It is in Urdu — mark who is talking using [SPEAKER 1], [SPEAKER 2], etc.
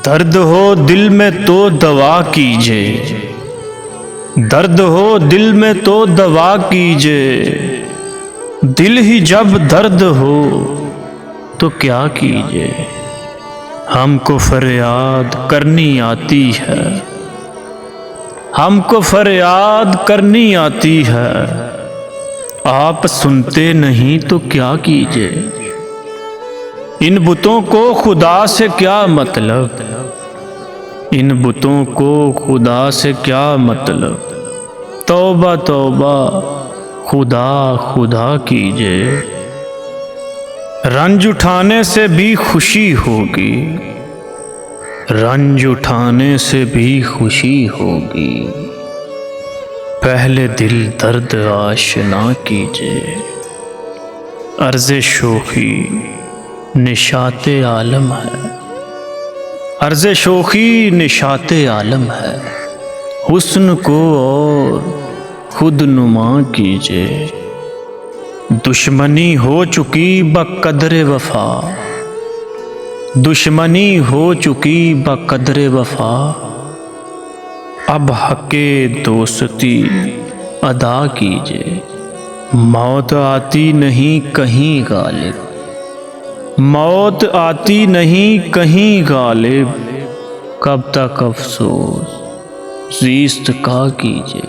[SPEAKER 1] درد ہو دل میں تو دوا کیجے، درد ہو دل میں تو دوا کیجے، دل ہی جب درد ہو تو کیا کیجے۔ ہم کو فریاد کرنی آتی ہے، ہم کو فریاد کرنی آتی ہے، آپ سنتے نہیں تو کیا کیجے۔ ان بتوں کو خدا سے کیا مطلب، ان بتوں کو خدا سے کیا مطلب، توبہ توبہ خدا خدا کیجے۔ رنج اٹھانے سے بھی خوشی ہوگی، رنج اٹھانے سے بھی خوشی ہوگی، پہلے دل درد آشنا کیجے۔ عرض شوخی نشاط عالم ہے، عرض شوخی نشاط عالم ہے، حسن کو اور خود نما کیجے۔ دشمنی ہو چکی بقدر وفا، دشمنی ہو چکی بقدر وفا، اب حق دوستی ادا کیجے۔ موت آتی نہیں کہیں غالب، موت آتی نہیں کہیں غالب، کب تک افسوس زیست کا کیجے۔